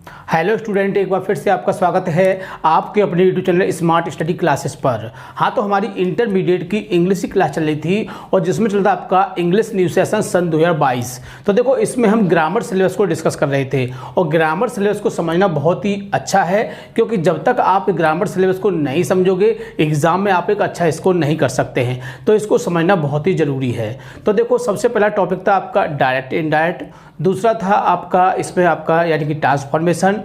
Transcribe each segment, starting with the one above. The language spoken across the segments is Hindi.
हेलो स्टूडेंट, एक बार फिर से आपका स्वागत है आपके अपने YouTube channel smart study classes पर। हाँ, तो हमारी इंटरमीडिएट की इंग्लिश की क्लास चल रही थी और जिसमें चल रहा था आपका इंग्लिश न्यू सेशन सन 2022। तो देखो, इसमें हम ग्रामर सिलेबस को डिस्कस कर रहे थे और ग्रामर सिलेबस को समझना बहुत ही अच्छा है, क्योंकि जब तक आप ग्रामर सिलेबस को नहीं समझोगे एग्जाम में आप एक अच्छा स्कोर नहीं कर सकते हैं। तो इसको समझना बहुत ही ज़रूरी है। तो देखो, सबसे पहला टॉपिक था आपका डायरेक्ट इनडायरेक्ट, दूसरा था आपका इसमें आपका यानी कि ट्रांसफॉर्मेशन,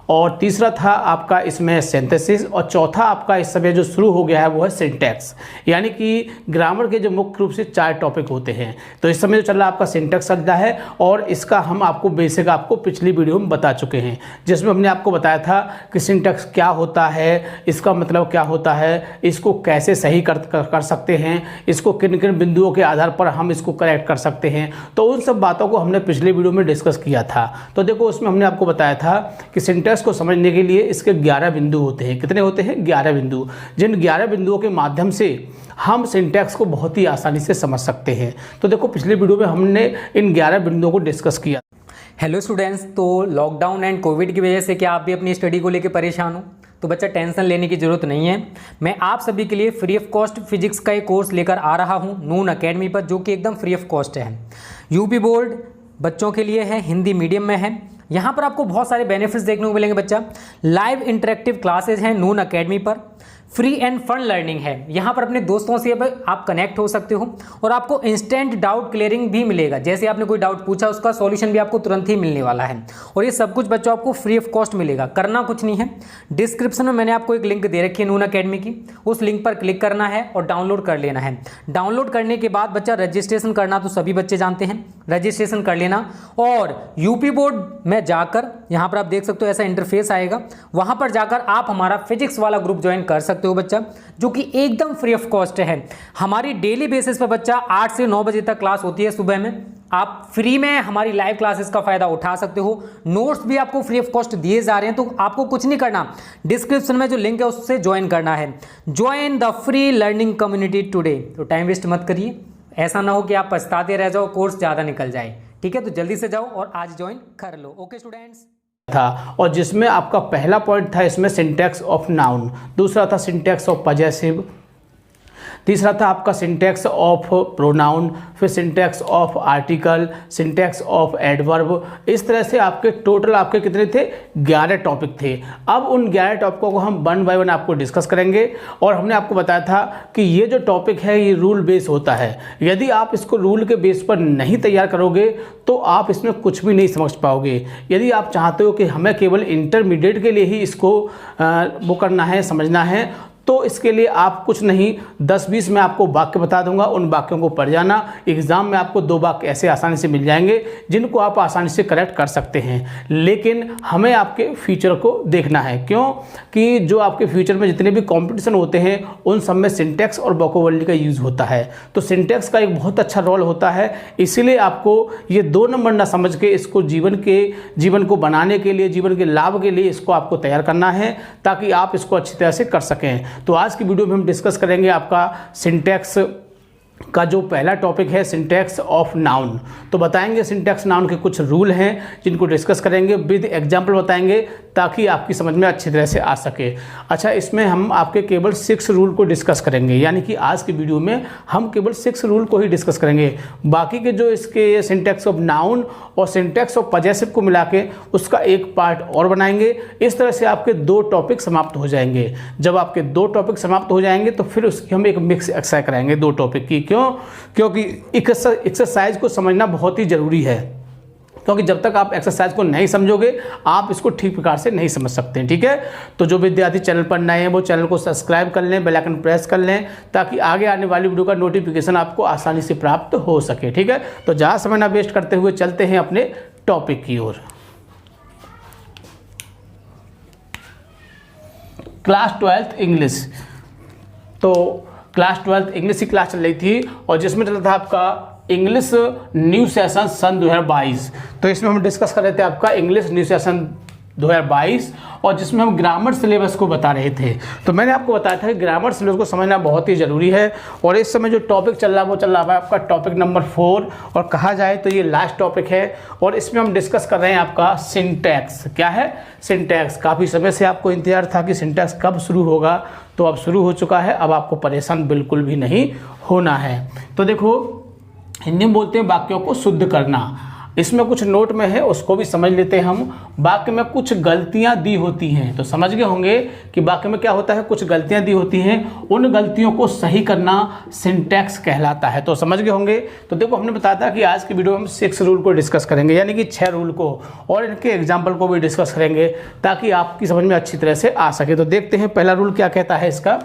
और तीसरा था आपका इसमें सिंथेसिस, और चौथा आपका इस समय जो शुरू हो गया है वो है सिंटैक्स। यानी कि ग्रामर के जो मुख्य रूप से 4 टॉपिक होते हैं। तो इस समय जो चल रहा है आपका सिंटैक्स चल रहा है, और इसका हम आपको बेसिक आपको पिछली वीडियो में बता चुके हैं, जिसमें हमने आपको बताया था कि सिंटैक्स क्या होता है, इसका मतलब क्या होता है, इसको कैसे सही कर सकते हैं, इसको किन किन बिंदुओं के आधार पर हम इसको करेक्ट कर सकते हैं। तो उन सब बातों को हमने पिछले वीडियो में डिस्कस किया था। तो देखो, उसमें हमने आपको बताया था कि सिंटैक्स को समझने के लिए इसके 11 बिंदु होते हैं। कितने होते हैं? 11 बिंदु। जिन 11 बिंदुओं के माध्यम से हम सिंटैक्स को बहुत ही आसानी से समझ सकते हैं। तो देखो, पिछले वीडियो में हमने इन 11 बिंदुओं को डिस्कस किया। हेलो स्टूडेंट्स, तो लॉकडाउन एंड कोविड की वजह से क्या आप भी अपनी स्टडी को लेकर परेशान हो? तो बच्चा, टेंशन लेने की ज़रूरत नहीं है। मैं आप सभी के लिए फ्री ऑफ कॉस्ट फिजिक्स का एक कोर्स लेकर आ रहा हूं नून अकेडमी पर, जो कि एकदम फ्री ऑफ कॉस्ट है। यूपी बोर्ड बच्चों के लिए है, हिंदी मीडियम में है। यहाँ पर आपको बहुत सारे बेनिफिट्स देखने को मिलेंगे बच्चा। लाइव इंटरेक्टिव क्लासेज हैं नून अकेडमी पर, फ्री एंड फन लर्निंग है। यहाँ पर अपने दोस्तों से आप कनेक्ट हो सकते हो और आपको इंस्टेंट डाउट क्लियरिंग भी मिलेगा। जैसे आपने कोई डाउट पूछा, उसका सॉल्यूशन भी आपको तुरंत ही मिलने वाला है। और ये सब कुछ बच्चों आपको फ्री ऑफ कॉस्ट मिलेगा। करना कुछ नहीं है, डिस्क्रिप्शन में मैंने आपको एक लिंक दे रखी है नून अकेडमी की, उस लिंक पर क्लिक करना है और डाउनलोड कर लेना है। डाउनलोड करने के बाद बच्चा रजिस्ट्रेशन करना तो सभी बच्चे जानते हैं, रजिस्ट्रेशन कर लेना। और यूपी बोर्ड में जाकर यहाँ पर आप देख सकते हो ऐसा इंटरफेस आएगा, वहाँ पर जाकर आप हमारा फिजिक्स वाला ग्रुप ज्वाइन कर सकते हो बच्चा, जो कि एकदम फ्री ऑफ कॉस्ट है। हमारी डेली बेसिस पर बच्चा 8 से 9 बजे तक क्लास होती है सुबह में। आप फ्री में हमारी लाइव क्लासेस का फायदा उठा सकते हो। नोट्स भी आपको फ्री ऑफ कॉस्ट दिए जा रहे हैं। तो आपको कुछ नहीं करना, डिस्क्रिप्शन में जो लिंक है उससे ज्वाइन करना है। Join the free learning community today. तो टाइम वेस्ट मत करिए, ऐसा ना हो कि आप पछताते रह जाओ, कोर्स ज़्यादा निकल जाए। ठीक है, तो जल्दी से जाओ और आज ज्वाइन कर लो। ओके स्टूडेंट्स था, और जिसमें आपका पहला पॉइंट था इसमें सिंटैक्स ऑफ नाउन, दूसरा था सिंटैक्स ऑफ पजेसिव, तीसरा था आपका सिंटैक्स ऑफ प्रोनाउन, फिर syntax of article, syntax of adverb. इस तरह से आपके टोटल आपके कितने थे? 11 टॉपिक थे। अब उन 11 टॉपिकों को हम 1 बाय 1 आपको डिस्कस करेंगे। और हमने आपको बताया था कि ये जो टॉपिक है ये रूल बेस होता है। यदि आप इसको रूल के बेस पर नहीं तैयार करोगे तो आप इसमें कुछ भी नहीं समझ पाओगे। यदि आप चाहते हो कि हमें केवल इंटरमीडिएट के लिए ही इसको वो करना है, समझना है, तो इसके लिए आप कुछ नहीं, 10-20 में आपको वाक्य बता दूंगा, उन वाक्यों को पढ़ जाना। एग्जाम में आपको 2 वाक्य ऐसे आसानी से मिल जाएंगे जिनको आप आसानी से करेक्ट कर सकते हैं। लेकिन हमें आपके फ्यूचर को देखना है। क्यों? कि जो आपके फ्यूचर में जितने भी कंपटीशन होते हैं उन सब में सिंटैक्स और वोकैबुलरी का यूज़ होता है। तो सिंटैक्स का एक बहुत अच्छा रोल होता है। इसीलिए आपको ये 2 नंबर ना समझ के इसको जीवन को बनाने के लिए, जीवन के लाभ के लिए इसको आपको तैयार करना है, ताकि आप इसको अच्छी तरह से कर सकें। तो आज की वीडियो में हम डिस्कस करेंगे आपका सिंटैक्स का जो पहला टॉपिक है सिंटैक्स ऑफ नाउन। तो बताएंगे सिंटैक्स नाउन के कुछ रूल हैं जिनको डिस्कस करेंगे, विद एग्जांपल बताएंगे, ताकि आपकी समझ में अच्छी तरह से आ सके। अच्छा, इसमें हम आपके केवल 6 रूल को डिस्कस करेंगे, यानी कि आज की वीडियो में हम केवल 6 रूल को ही डिस्कस करेंगे। बाकी के जो इसके सिंटैक्स ऑफ नाउन और सिंटैक्स ऑफ पजेसिव को मिला के उसका एक पार्ट और बनाएंगे। इस तरह से आपके 2 टॉपिक समाप्त हो जाएंगे। जब आपके 2 टॉपिक समाप्त हो जाएंगे तो फिर उसकी हम एक मिक्स एक्सरसाइज कराएंगे 2 टॉपिक की। क्यों? क्योंकि एक्सरसाइज को समझना बहुत ही ज़रूरी है, क्योंकि जब तक आप एक्सरसाइज को नहीं समझोगे आप इसको ठीक प्रकार से नहीं समझ सकते हैं। ठीक है, तो जो विद्यार्थी चैनल पर नए हैं वो चैनल को सब्सक्राइब कर लें, बेल आइकन प्रेस कर लें, ताकि आगे आने वाली वीडियो का नोटिफिकेशन आपको आसानी से प्राप्त हो सके। ठीक है, तो ज़्यादा समय ना वेस्ट करते हुए चलते हैं अपने टॉपिक की ओर। Class 12th English. तो क्लास 12th इंग्लिश की क्लास चल रही थी और जिसमें चल रहा था आपका इंग्लिश न्यू सेशन सन 2022। तो इसमें हम डिस्कस कर रहे थे आपका इंग्लिश न्यू सेशन 2022 और जिसमें हम ग्रामर सिलेबस को बता रहे थे। तो मैंने आपको बताया था कि ग्रामर सिलेबस को समझना बहुत ही ज़रूरी है और इस समय जो टॉपिक चल रहा है वो चल रहा है आपका टॉपिक नंबर 4 और कहा जाए तो ये लास्ट टॉपिक है और इसमें हम डिस्कस कर रहे हैं आपका सिंटैक्स। क्या है? सिंटैक्स। काफ़ी समय से आपको इंतजार था कि सिंटैक्स कब शुरू होगा, तो अब शुरू हो चुका है। अब आपको परेशान बिल्कुल भी नहीं होना है। तो देखो, हिंदी में बोलते हैं वाक्यों को शुद्ध करना। इसमें कुछ नोट में है, उसको भी समझ लेते हैं हम। वाक्य में कुछ गलतियां दी होती हैं, तो समझ गए होंगे कि वाक्य में क्या होता है, कुछ गलतियां दी होती हैं, उन गलतियों को सही करना सिंटैक्स कहलाता है। तो समझ गए होंगे। तो देखो, हमने बताया था कि आज की वीडियो में हम 6 रूल को डिस्कस करेंगे, यानी कि 6 रूल को, और इनके एग्जाम्पल को भी डिस्कस करेंगे ताकि आपकी समझ में अच्छी तरह से आ सके। तो देखते हैं पहला रूल क्या कहता है इसका।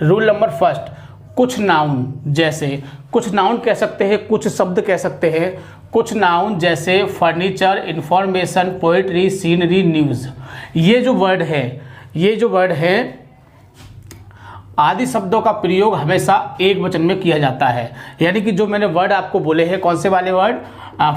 रूल नंबर 1, कुछ नाउन जैसे, कुछ नाउन कह सकते हैं, कुछ शब्द कह सकते हैं। कुछ नाउन जैसे furniture, information, poetry, scenery, news, ये जो वर्ड है आदि शब्दों का प्रयोग हमेशा एक वचन में किया जाता है। यानी कि जो मैंने वर्ड आपको बोले हैं, कौन से वाले वर्ड,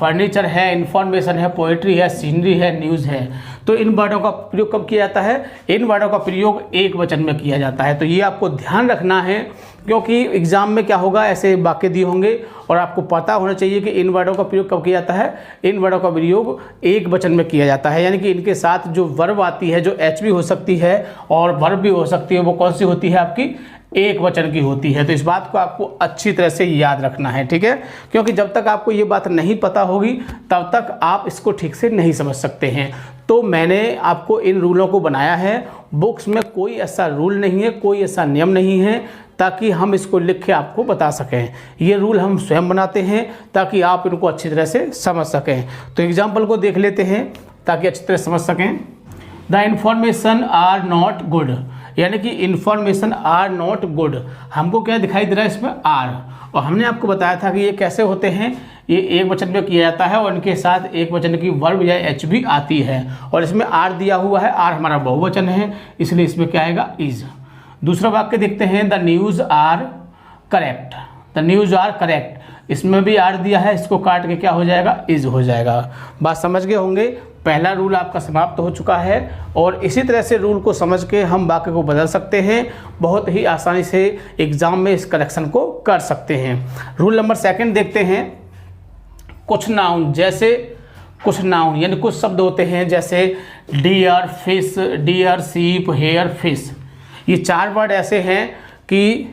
फर्नीचर है, इंफॉर्मेशन है, पोएट्री है, सीनरी है, न्यूज़ है, तो इन वर्डों का प्रयोग कब किया जाता है? इन वर्डों का प्रयोग एक वचन में किया जाता है। तो ये आपको ध्यान रखना है, क्योंकि एग्जाम में क्या होगा, ऐसे वाक्य दिए होंगे और आपको पता होना चाहिए कि इन वर्डों का प्रयोग कब किया जाता है। इन वर्डों का प्रयोग एक वचन में किया जाता है, यानी कि इनके साथ जो वर्ब आती है, जो एच भी हो सकती है और वर्ब भी हो सकती है, वो कौन सी होती है आपकी, एक वचन की होती है। तो इस बात को आपको अच्छी तरह से याद रखना है, ठीक है, क्योंकि जब तक आपको ये बात नहीं पता होगी तब तक आप इसको ठीक से नहीं समझ सकते हैं। तो मैंने आपको इन रूलों को बनाया है। बुक्स में कोई ऐसा रूल नहीं है, कोई ऐसा नियम नहीं है, ताकि हम इसको लिख के आपको बता सकें। ये रूल हम स्वयं बनाते हैं ताकि आप इनको अच्छी तरह से समझ सकें। तो एग्जाम्पल को देख लेते हैं ताकि अच्छी तरह समझ सकें। The information are not good, यानी कि इन्फॉर्मेशन आर नॉट गुड, हमको क्या दिखाई दे रहा है इसमें, आर, और हमने आपको बताया था कि ये कैसे होते हैं, ये एक वचन में किया जाता है और इनके साथ एक वचन की वर्ब या एच भी आती है, और इसमें आर दिया हुआ है, आर हमारा बहुवचन है, इसलिए इसमें क्या आएगा, इज। दूसरा वाक्य देखते हैं, the news are correct, the news are correct, इसमें भी आर दिया है, इसको काट के क्या हो जाएगा, इज हो जाएगा। बात समझ गए होंगे। पहला रूल आपका समाप्त हो चुका है और इसी तरह से रूल को समझ के हम वाक्य को बदल सकते हैं, बहुत ही आसानी से एग्जाम में इस करेक्शन को कर सकते हैं। रूल नंबर 2 देखते हैं। कुछ नाउन जैसे, कुछ नाउन यानी कुछ शब्द होते हैं जैसे डियर, फिश, डियर, सीप, हेयर, फिश, ये 4 वर्ड ऐसे हैं कि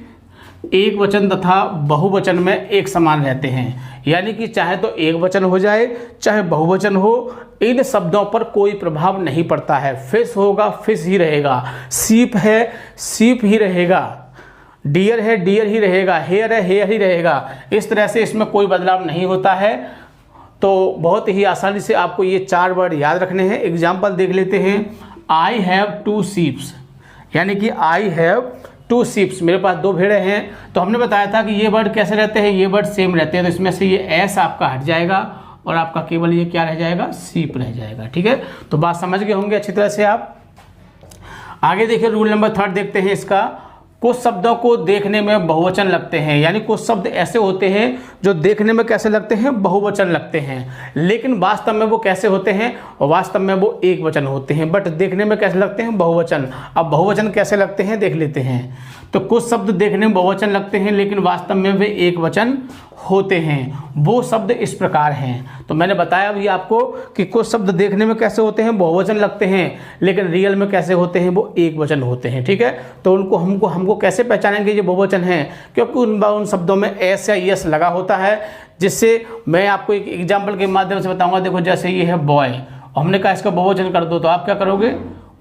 एक वचन तथा बहुवचन में एक समान रहते हैं, यानी कि चाहे तो एक वचन हो जाए चाहे बहुवचन हो, इन शब्दों पर कोई प्रभाव नहीं पड़ता है। फिश होगा, फिश ही रहेगा, सीप है, सीप ही रहेगा, डियर है, डियर ही रहेगा, हेयर है, हेयर ही रहेगा। इस तरह से इसमें कोई बदलाव नहीं होता है। तो बहुत ही आसानी से आपको ये 4 वर्ड याद रखने हैं। एग्जाम्पल देख लेते हैं। आई हैव 2 शीप्स, यानी कि आई हैव 2 शीप्स, मेरे पास 2 भेड़ें हैं। तो हमने बताया था कि ये वर्ड कैसे रहते हैं, ये वर्ड सेम रहते हैं, तो इसमें से ये एस आपका हट जाएगा और आपका केवल ये क्या रह जाएगा, सीप रह जाएगा, ठीक है। तो बात समझ गए होंगे अच्छी तरह से आप। आगे देखिए, रूल नंबर 3 देखते हैं इसका। कुछ शब्दों को देखने में बहुवचन लगते हैं, यानी कुछ शब्द ऐसे होते हैं जो देखने में कैसे लगते हैं, बहुवचन लगते हैं, लेकिन वास्तव में वो कैसे होते हैं, वास्तव में वो एक वचन होते हैं, बट देखने में कैसे लगते हैं, बहुवचन। अब बहुवचन कैसे लगते हैं देख लेते हैं। तो कुछ शब्द देखने में बहुवचन लगते हैं लेकिन वास्तव में वे एक वचन होते हैं। वो शब्द इस प्रकार हैं। तो मैंने बताया अभी आपको कि कुछ शब्द देखने में कैसे होते हैं, बहुवचन लगते हैं, लेकिन रियल में कैसे होते हैं, वो एक वचन होते हैं, ठीक है। तो उनको हमको कैसे पहचानेंगे ये बहुवचन हैं, क्योंकि उन शब्दों में एस या यस लगा होता है, जिससे मैं आपको एक एग्जाम्पल के माध्यम से बताऊंगा। देखो, जैसे ये है बॉय, हमने कहा इसका बहुवचन कर दो, तो आप क्या करोगे,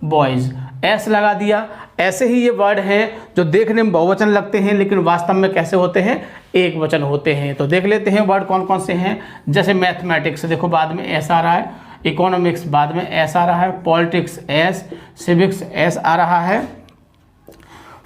बॉयज, एस लगा दिया। ऐसे ही ये वर्ड हैं जो देखने में बहुवचन लगते हैं लेकिन वास्तव में कैसे होते हैं, एक वचन होते हैं। तो देख लेते हैं वर्ड कौन कौन से हैं। जैसे मैथमेटिक्स, देखो बाद में एस आ रहा है, इकोनॉमिक्स बाद में एस आ रहा है, पॉलिटिक्स एस, सिविक्स एस आ रहा है,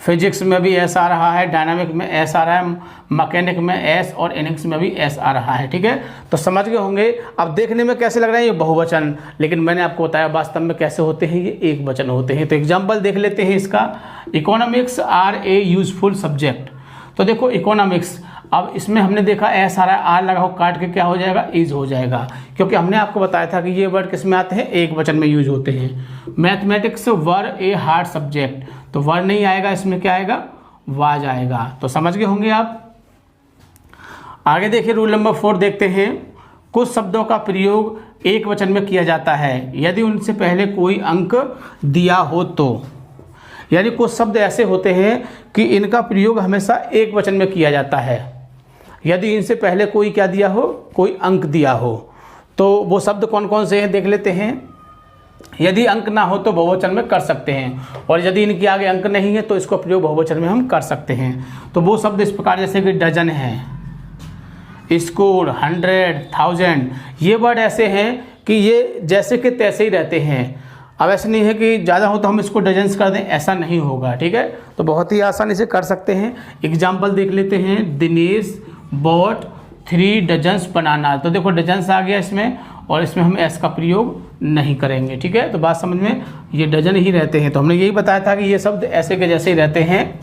फिजिक्स में भी एस आ रहा है, डायनामिक में एस आ रहा है, मैकेनिक में एस, और इनिक्स में भी एस आ रहा है, ठीक है। तो समझ गए होंगे। अब देखने में कैसे लग रहा है, ये बहुवचन, लेकिन मैंने आपको बताया वास्तव में कैसे होते हैं, ये एक वचन होते हैं। तो एग्जाम्पल देख लेते हैं इसका। Economics are a useful subject. तो देखो, इकोनॉमिक्स अब इसमें हमने देखा एस आ रहा है, आर लगा हो काट के क्या हो जाएगा, इज हो जाएगा, क्योंकि हमने आपको बताया था कि ये वर्ड किस में आते हैं, एक वचन में यूज होते हैं। Mathematics were a hard subject, तो वर नहीं आएगा, इसमें क्या आएगा, वाज आएगा। तो समझ गए होंगे आप। आगे देखिए रूल नंबर 4 देखते हैं। कुछ शब्दों का प्रयोग एक वचन में किया जाता है यदि उनसे पहले कोई अंक दिया हो तो। यानी कुछ शब्द ऐसे होते हैं कि इनका प्रयोग हमेशा एक वचन में किया जाता है यदि इनसे पहले कोई क्या दिया हो, कोई अंक दिया हो। तो वो शब्द कौन कौन से हैं देख लेते हैं। यदि अंक ना हो तो बहुवचन में कर सकते हैं, और यदि इनके आगे अंक नहीं है तो इसको प्रयोग बहुवचन में हम कर सकते हैं। तो वो शब्द इस प्रकार जैसे कि डजन है, स्कूल, 100, 1000, ये वर्ड ऐसे हैं कि ये जैसे कि तैसे ही रहते हैं। अब ऐसे नहीं है कि ज़्यादा हो तो हम इसको डजन्स कर दें, ऐसा नहीं होगा, ठीक है। तो बहुत ही आसानी से कर सकते हैं। एग्जाम्पल देख लेते हैं। दिनेश बॉट 3 डजन्स बनाना, तो देखो डजन्स आ गया इसमें, और इसमें हम एस का प्रयोग नहीं करेंगे, ठीक है। तो बात समझ में, ये डजन ही रहते हैं। तो हमने यही बताया था कि ये शब्द ऐसे के जैसे ही रहते हैं।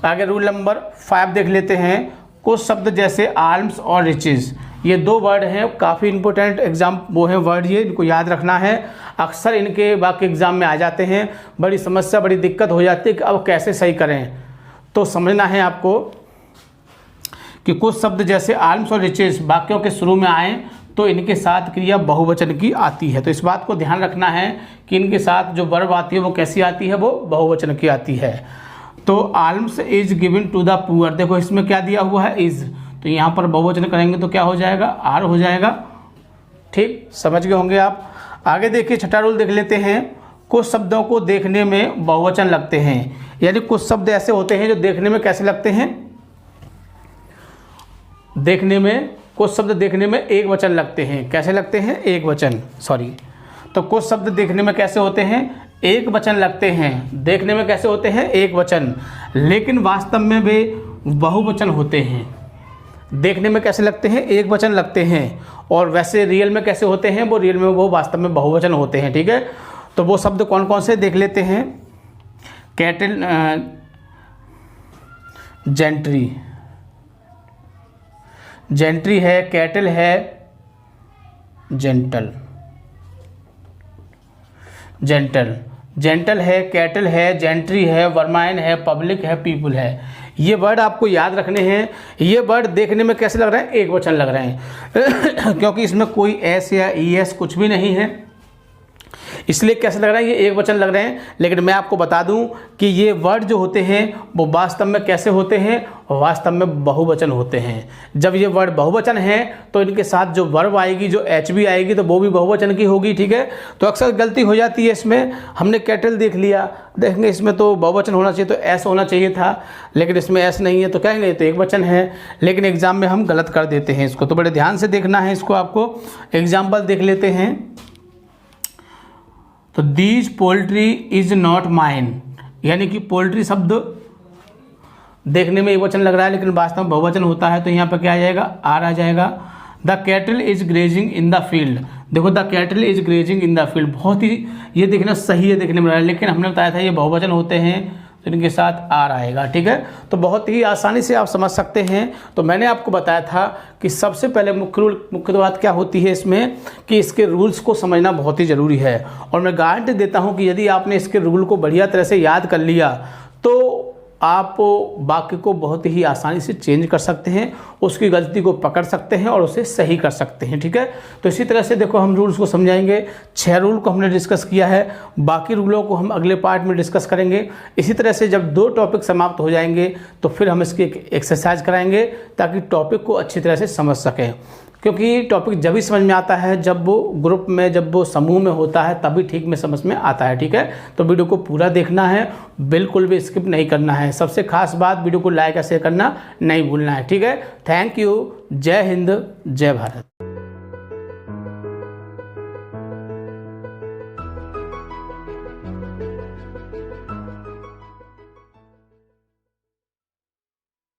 आगे रूल नंबर 5 देख लेते हैं। कुछ शब्द जैसे आर्म्स और रिचेस, ये 2 वर्ड हैं, काफ़ी इंपॉर्टेंट एग्जाम वो हैं वर्ड, ये इनको याद रखना है। अक्सर इनके वाक्य एग्जाम में आ जाते हैं, बड़ी समस्या, बड़ी दिक्कत हो जाती है कि अब कैसे सही करें। तो समझना है आपको कि कुछ शब्द जैसे आर्म्स और रिचेस वाक्यों के शुरू में आए तो इनके साथ क्रिया बहुवचन की आती है। तो इस बात को ध्यान रखना है कि इनके साथ जो वर्ब आती है वो कैसी आती है, वो बहुवचन की आती है। तो arms is given to the poor, देखो इसमें क्या दिया हुआ है, इज, तो यहाँ पर बहुवचन करेंगे तो क्या हो जाएगा, आर हो जाएगा। ठीक, समझ गए होंगे आप। आगे देखिए छठा रूल देख लेते हैं। कुछ शब्दों को देखने में बहुवचन लगते हैं, यानी कुछ शब्द ऐसे होते हैं जो देखने में कैसे लगते हैं, देखने में, कुछ शब्द देखने में एक वचन लगते हैं। कैसे लगते हैं, एक वचन, सॉरी। तो कुछ शब्द देखने में कैसे होते हैं, एक वचन लगते हैं। देखने में कैसे होते हैं, एक वचन, लेकिन वास्तव में वे बहुवचन होते हैं। देखने में कैसे लगते हैं, एक वचन लगते हैं, और वैसे रियल में कैसे होते हैं, वो रियल में वो वास्तव में बहुवचन होते हैं, ठीक है। तो वो शब्द कौन कौन से देख लेते हैं। कैटल, जेंट्री, जेंट्री है, कैटल है, जेंटल, जेंटल, जेंटल है, कैटल है, जेंट्री है, वर्माइन है, पब्लिक है, पीपल है। ये वर्ड आपको याद रखने हैं। ये वर्ड देखने में कैसे लग रहे हैं, एक वचन लग रहे हैं क्योंकि इसमें कोई एस या ई एस कुछ भी नहीं है, इसलिए कैसे लग रहा है, ये एक वचन लग रहे हैं। लेकिन मैं आपको बता दूं कि ये वर्ड जो होते हैं वो वास्तव में कैसे होते हैं, वास्तव में बहुवचन होते हैं। जब ये वर्ड बहुवचन है तो इनके साथ जो वर्ब आएगी, जो एच बी आएगी, तो वो भी बहुवचन की होगी, ठीक है। तो अक्सर गलती हो जाती है इसमें। हमने कैटल देख लिया, देखेंगे इसमें तो बहुवचन होना चाहिए, तो एस होना चाहिए था, लेकिन इसमें एस नहीं है, तो कहेंगे तो एक वचन है। लेकिन एग्जाम में हम गलत कर देते हैं इसको, तो बड़े ध्यान से देखना है इसको आपको। एग्जाम्पल देख लेते हैं। तो these poultry is not mine, यानी कि पोल्ट्री शब्द देखने में एक वचन लग रहा है लेकिन वास्तव में बहुवचन होता है, तो यहाँ पर क्या आ जाएगा, आर आ जाएगा। The cattle is grazing in the field, देखो the cattle is grazing in the field, बहुत ही ये देखना सही है, देखने में रहा है, लेकिन हमने बताया था ये बहुवचन होते हैं तो इनके साथ आर आएगा, ठीक है। तो बहुत ही आसानी से आप समझ सकते हैं। तो मैंने आपको बताया था कि सबसे पहले मुख्य बात क्या होती है इसमें, कि इसके रूल्स को समझना बहुत ही ज़रूरी है। और मैं गारंटी देता हूं कि यदि आपने इसके रूल को बढ़िया तरह से याद कर लिया तो आप वाक्य को बहुत ही आसानी से चेंज कर सकते हैं, उसकी गलती को पकड़ सकते हैं और उसे सही कर सकते हैं, ठीक है। तो इसी तरह से देखो हम रूल्स को समझाएंगे। 6 रूल को हमने डिस्कस किया है, बाकी रूलों को हम अगले पार्ट में डिस्कस करेंगे। इसी तरह से जब 2 टॉपिक समाप्त हो जाएंगे तो फिर हम इसकी एक एक्सरसाइज कराएंगे ताकि टॉपिक को अच्छी तरह से समझ सकें, क्योंकि टॉपिक जब भी समझ में आता है जब वो ग्रुप में, जब वो समूह में होता है, तभी ठीक में समझ में आता है, ठीक है। तो वीडियो को पूरा देखना है, बिल्कुल भी स्किप नहीं करना है। सबसे खास बात, वीडियो को लाइक और शेयर करना नहीं भूलना है, ठीक है। Thank you. जय हिंद, जय भारत।